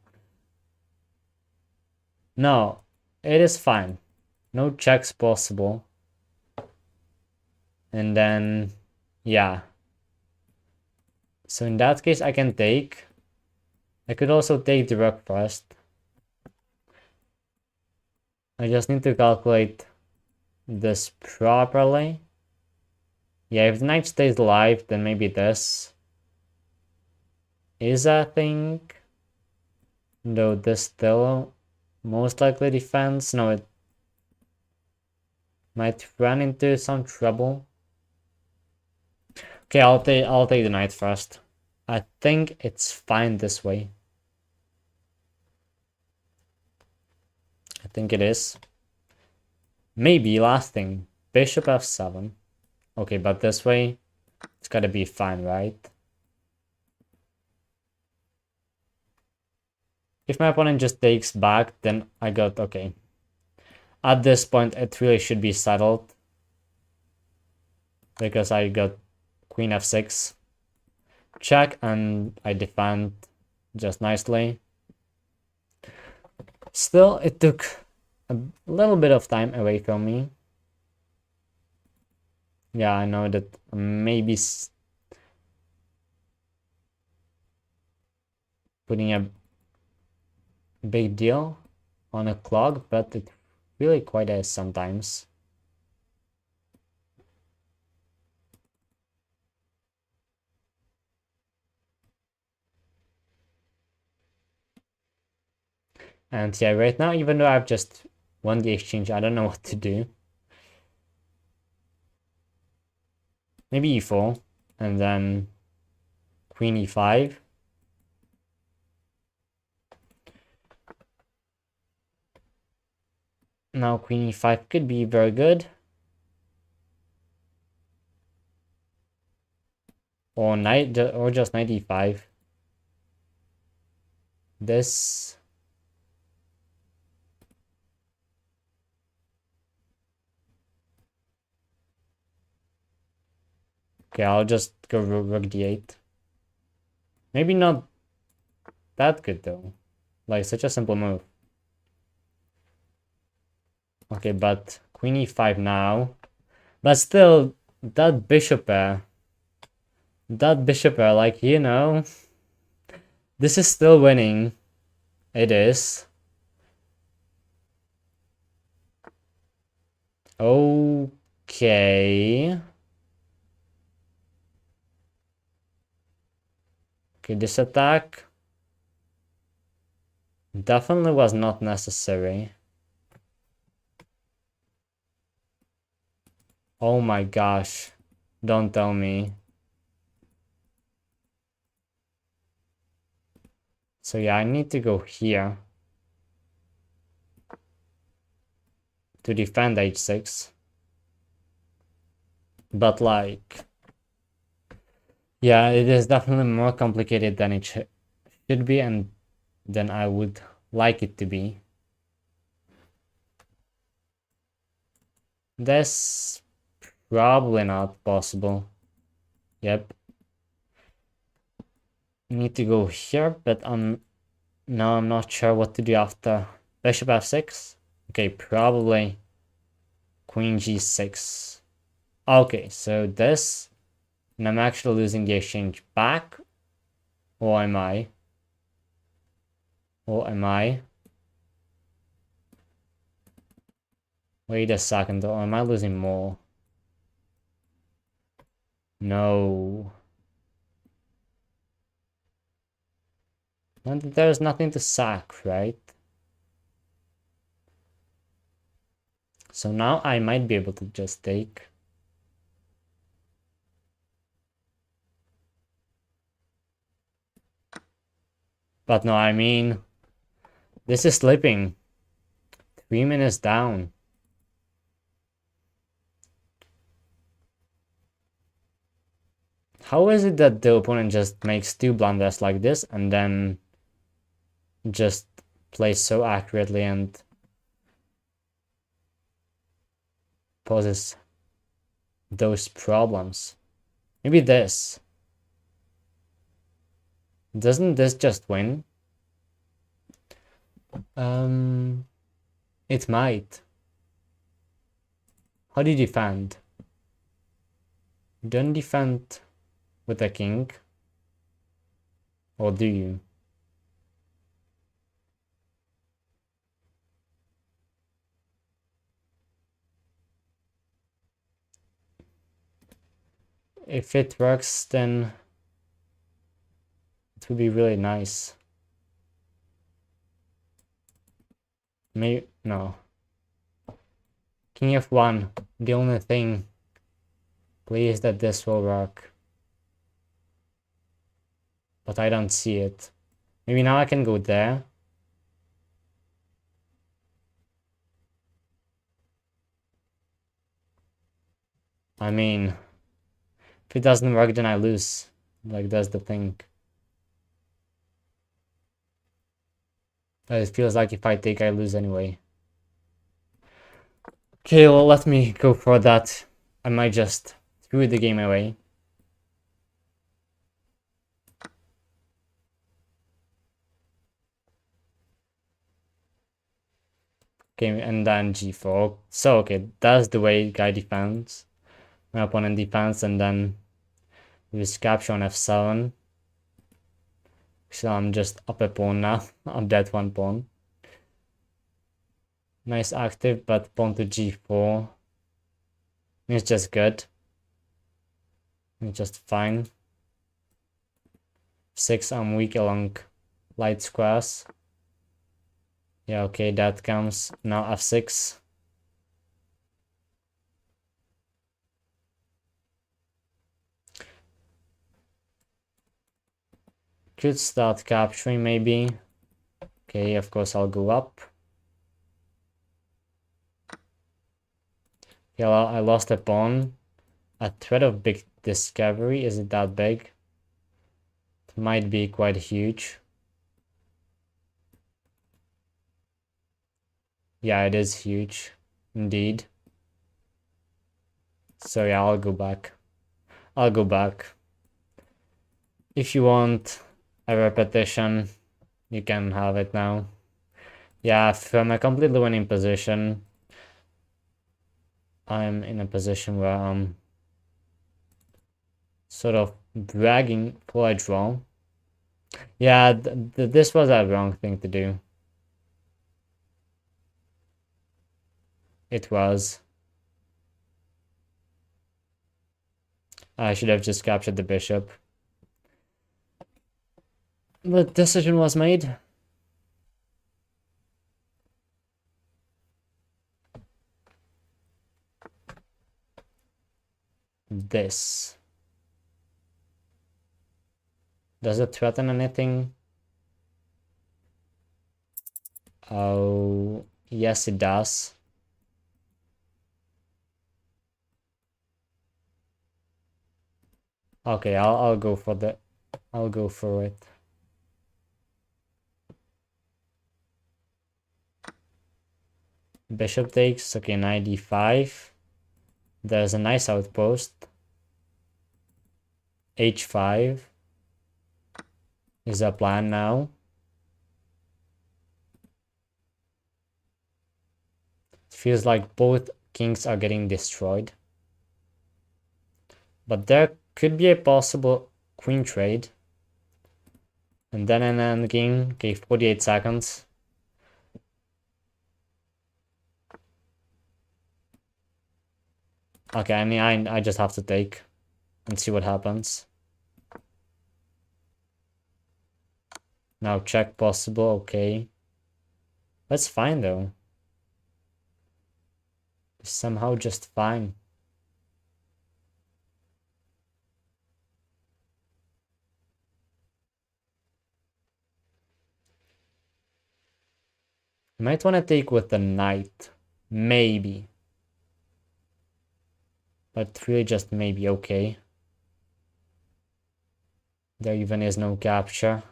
Speaker 1: No, it is fine. No checks possible. And then, yeah. So in that case, I can take. I could also take the rook first. I just need to calculate this properly. Yeah, if the knight stays alive, then maybe this is a thing. Though this still most likely defends. No, it might run into some trouble. Okay, I'll take the knight first. I think it's fine this way. I think it is. Maybe last thing. Bishop f7. Okay, but this way it's gotta be fine, right? If my opponent just takes back, then I got okay. At this point, it really should be settled. Because I got queen f6. Check, and I defend just nicely. Still, it took a little bit of time away from me. Yeah, I know that maybe putting a big deal on a clock, but it really quite is sometimes. And yeah, right now, even though I've just won the exchange, I don't know what to do. Maybe e4, and then queen e5. Now queen e5 could be very good. Or knight, or just knight e5. This. Okay, I'll just go rook d8. Maybe not that good though. Like such a simple move. Okay, but queen e5 now. But still, that bishop pair. That bishop pair, like, you know. This is still winning. It is. Okay. Okay, this attack definitely was not necessary. Oh my gosh. Don't tell me. So yeah, I need to go here to defend h6. But like, yeah, it is definitely more complicated than it should be and than I would like it to be. That's probably not possible. Yep. Need to go here, but now I'm not sure what to do after bishop f6. Okay, probably queen g6. Okay, so this, and I'm actually losing the exchange back, or am I? Or am I? Wait a second, or am I losing more? No. And there's nothing to sack, right? So now I might be able to just take. But no, I mean, this is slipping. 3 minutes down. How is it that the opponent just makes 2 blunders like this and then just plays so accurately and poses those problems? Maybe this. Doesn't this just win? It might. How do you defend? You don't defend with a king. Or do you? If it works, then it would be really nice. Maybe, no. King f1, the only thing. Please that this will work. But I don't see it. Maybe now I can go there. I mean, if it doesn't work, then I lose. Like, that's the thing. But it feels like if I take, I lose anyway. Okay, well, let me go for that. I might just throw the game away. Okay, and then g4. So, okay, that's the way guy defends. My opponent defends, and then with capture on f7. So I'm just up a pawn now. I'm dead 1 pawn. Nice active, but pawn to g4. It's just good. It's just fine. 6, I'm weak along light squares. Yeah, okay, that comes. Now f6. Could start capturing maybe. Okay, of course I'll go up. Okay, I lost a pawn. A threat of big discovery. Is it that big? It might be quite huge. Yeah, it is huge. Indeed. So yeah, I'll go back. I'll go back. If you want a repetition, you can have it now. Yeah, from a completely winning position, I'm in a position where I'm sort of bragging for a draw. Yeah, this was a wrong thing to do. It was. I should have just captured the bishop. The decision was made. This. Does it threaten anything? Oh, yes it does. Okay, I'll go for I'll go for it. Bishop takes, okay, knight d5. There's a nice outpost. h5 is a plan now. It feels like both kings are getting destroyed. But there could be a possible queen trade. And then an endgame. Okay, 48 seconds. Okay, I mean, I just have to take and see what happens. Now check possible, okay. That's fine though. It's somehow just fine. You might want to take with the knight. Maybe. But really just maybe, okay. There even is no capture.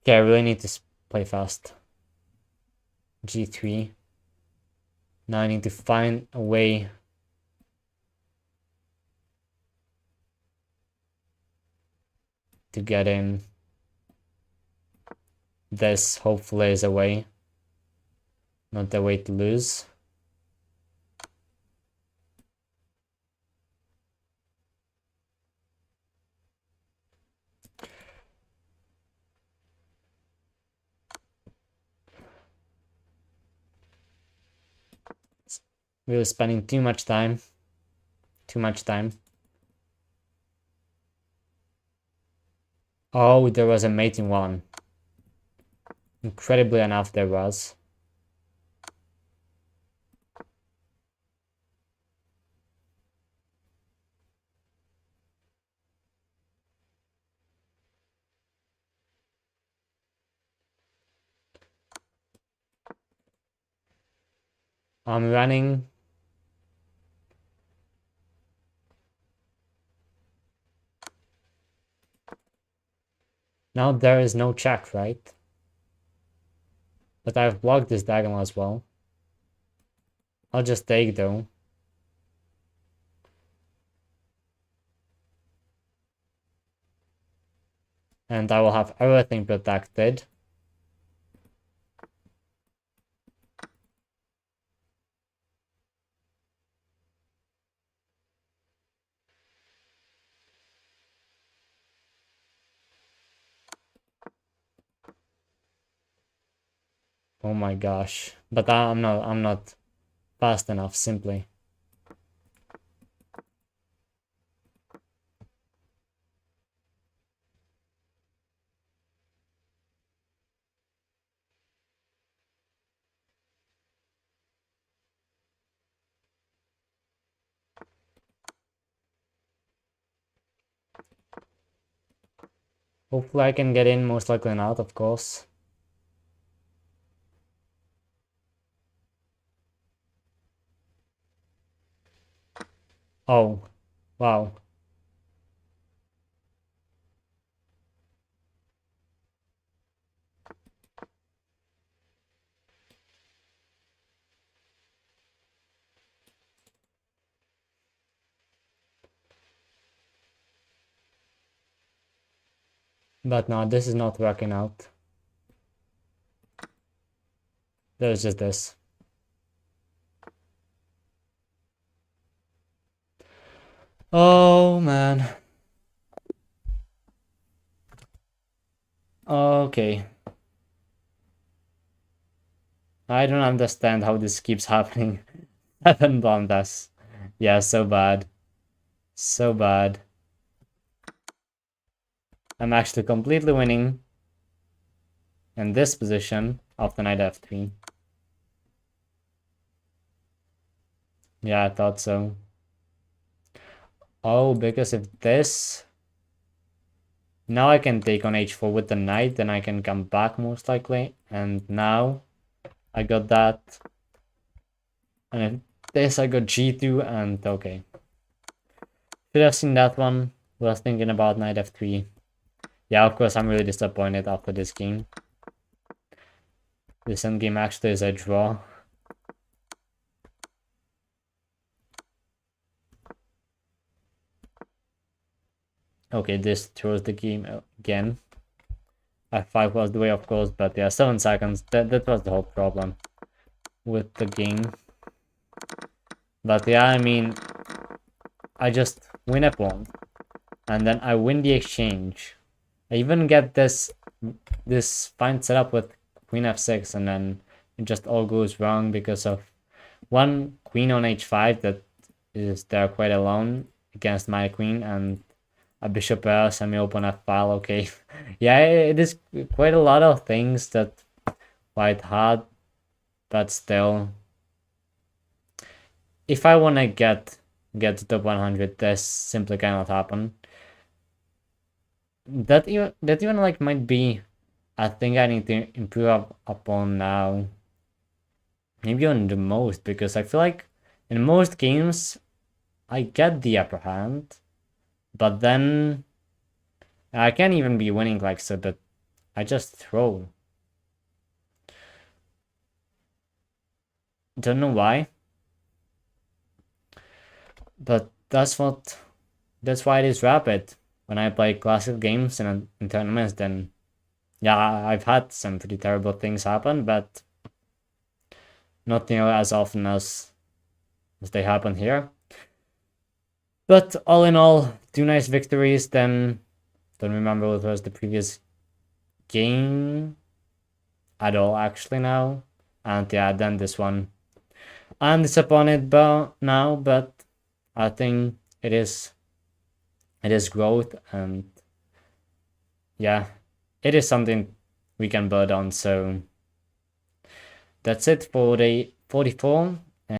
Speaker 1: Okay, I really need to play fast. g3. Now I need to find a way to get in. This hopefully is a way. Not a way to lose. We were spending too much time. Too much time. Oh, there was a mating one. Incredibly enough, there was. I'm running. Now there is no check, right? But I've blocked this diagonal as well. I'll just take though. And I will have everything protected. Oh my gosh. But I'm not fast enough, simply. Hopefully I can get in, most likely not, of course. Oh, wow. But no, this is not working out. There's just this. Oh man. Okay. I don't understand how this keeps happening. 7 bomb us. Yeah, so bad. So bad. I'm actually completely winning in this position after knight f3. Yeah, I thought so. Oh, because if this... Now I can take on h4 with the knight, then I can come back most likely. And now I got that. And if this I got g2 and okay. Should have seen that one. Was thinking about knight f3. Yeah, of course I'm really disappointed after this game. This endgame actually is a draw. Okay, this throws the game again. f5 was the way, of course, but yeah, 7 seconds. That was the whole problem with the game. But yeah, I mean, I just win a pawn, and then I win the exchange. I even get this fine setup with queen f6, and then it just all goes wrong because of one queen on h5 that is there quite alone against my queen, and a bishop semi-open f-file. Okay, yeah, it is quite a lot of things that quite hard, but still, if I want to get to top 100, this simply cannot happen. That even like might be a thing I need to improve upon now. Maybe on the most, because I feel like in most games I get the upper hand, but then I can't even be winning like so, but I just throw. Don't know why, but that's why it is rapid. When I play classic games in tournaments, then yeah, I've had some pretty terrible things happen, but not nearly as often as they happen here. But all in all, 2 nice victories. Then don't remember what was the previous game at all actually now. And yeah, then this one. I'm disappointed now, but I think it is growth, and yeah, it is something we can build on. So that's it for day 44.